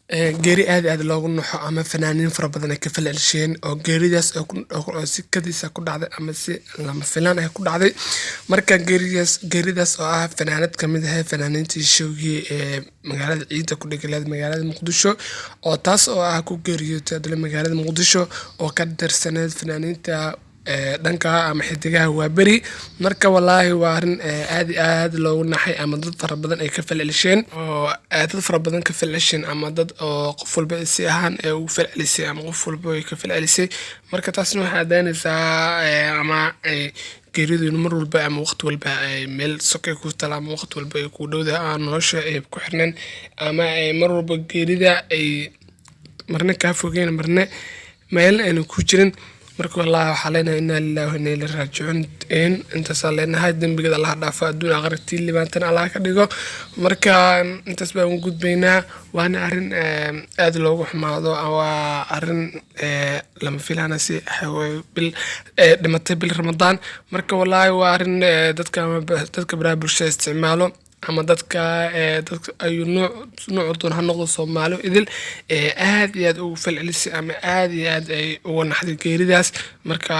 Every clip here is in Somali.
geeri aad loogu naxo ama fanaaniin fara badan ay ka falcelisheen oo geeridaas oo si kadiisa ku dhacday ama si lama filaan ah ku dhacday marka geeridaas oo ah fanaanad kamid ah fanaaniintii showgii magaalada ciida ku dhigaleed magaalada Muqdisho oo taas oo ah ku geeriyootay dalka magaalada Muqdisho oo ka tirsaneed fanaaniinta dhanka ama xidigaha waa bari marka wallahi waa arin aad loogu naxay ama dad fara badan ay ka falcelisheen oo dad fara badan ka falcelisheen ama dad oo qof walba si ahaan uu falcelisay ama qof walba ay ka falcelisay marka taasna waxa caddaynaysaa ama geeridu mar walba ama waqti walba ay meel sokay ku tala ama waqti walba ay ku dhowdahay nolosha ay ku xirnaan ama mar walba geerida ay marna ka fogeen marna meel aan ku jirin marka wallahi waxa leenahay inna lillahi wa inna ilayhi raaji'uun inta saleenahay dambiga Allah dhaafo adduun aqrati libaantan Allah ka dhigo marka intaas baan u gudbaynaa waana arin aad loogu xumaado waa arin lama filaana si bil dhimatay bil Ramadaan marka wallahi waa arin dadka bulshada isticmaalo ama dadka ayu nooc doon ha noqdo Soomaali idil aad ugu falcelisay ama aad ay ugu naxday geeridaas marka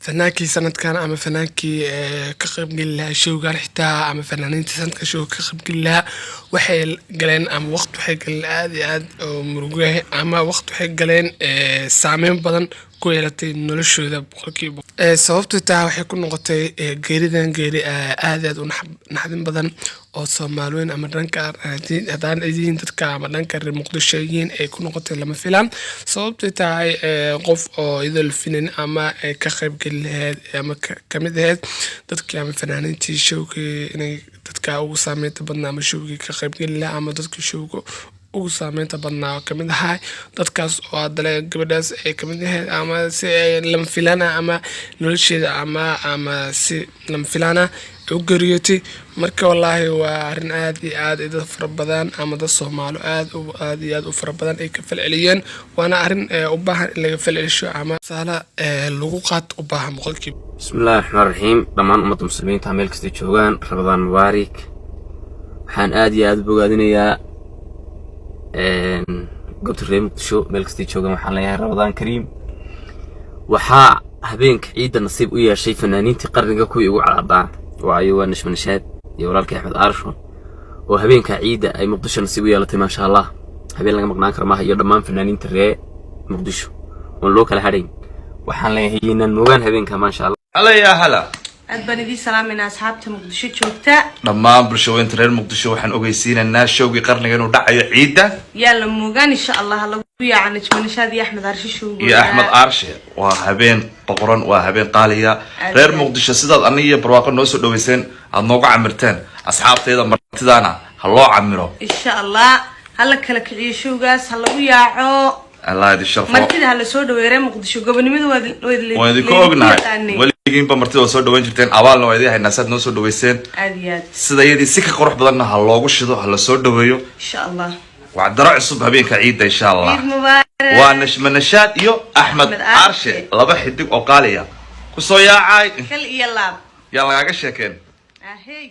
fanaankii sanadkan ama fanaankii ka qaybgal lahaa showga xitaa ama fanaaniinta sanadka showga ka qaybgal lahaa waxay galeen ama waqti waxay galeen aad oo murugo ama waqti waxay galeen saameyn badan ku yeelatay noloshooda boqolkiiba sababtoo taa waxay ku noqotay geeri aad u naxdin badan oo Soomaaliyeed ama dhanka hadaan idin dadka ama dhanka reer Muqdisho ay ku noqotay lama filaan sababtoo taa qof oo idil finan ama ka qaybgal lahayd ama kamid ahayd dadka ama fanaaniintii showga inay dadka ugu saameynta badnaa ama showga ka qaybgal lahaa ama dadka showga ugu saameynta badnaa kamid ahaa dadkaas oo adale gabadhaas ay kamid ahayd ama si lama filaan ama nolosheeda ama si lama filaan u geeriyootay marka wallahi waa arin aad dad fara badan ama dad Soomaali aad u fara badan ay ka falceliyeen waana arin u baahan in laga falcelisho ama sala lagu qaad u baahan boqolkiiba bismillaahir rahmaanir rahiim dhamaan ummadda muslimiinta meel kasta joogaan Ramadaan mubaarak waxaan aad bogaadinayaa قلت الريم شو ملك ستي شو جمع حنا رمضان كريم وحا هبينك عيد النصيب ويا شيء فنانين تقرن كوي يقع على الضع وعيوة نشم نشاد يورالك أحمد أرشون وهبينك عيد أي مقدش النصيب ويا لطي ما شاء الله هبين لك مقناك رماها يردمان فنانين ترى مقدش ونلوك الحرين وحنا هينا الموجان هبينك ما شاء الله هلا يا هلا أدبني دي سلام من أصحابته مقدشة شوكتا لما برشوين ترى المقدشة وحن أوجيسين الناس شوقي قرن جنو دعي عيدة يلا موجان إن شاء الله هلا ويا عن من شاد يا أحمد عرشي شو يا أحمد عرشي وهبين طقران وهبين قالية غير مقدشة سيدا أنية برواقع نوسو دويسين النوقع عمرتين أصحاب تيدا مرتدانا هلا عمرو إن شاء الله هلا كلك عيشو جاس هلا ويا عو الله يدي الشرف مرتدى هلا سود ويري مقدشة قبل ميد وادي كوغنا ولكن بمرتدى سود دوين جرتين أول نوادي هاي ناسات نوسو دويسين عاديات سيدا يدي سكة قروح بدلنا هلا وشدو هلا سود دويو إن شاء الله وعدرا عصب هبينك عيد إن شاء الله عيد مبارك وانش من نشاد يو أحمد عرشي لبا حدك أقاليا كسو يا عاي كل يلا يلا عاقش يا كين أهي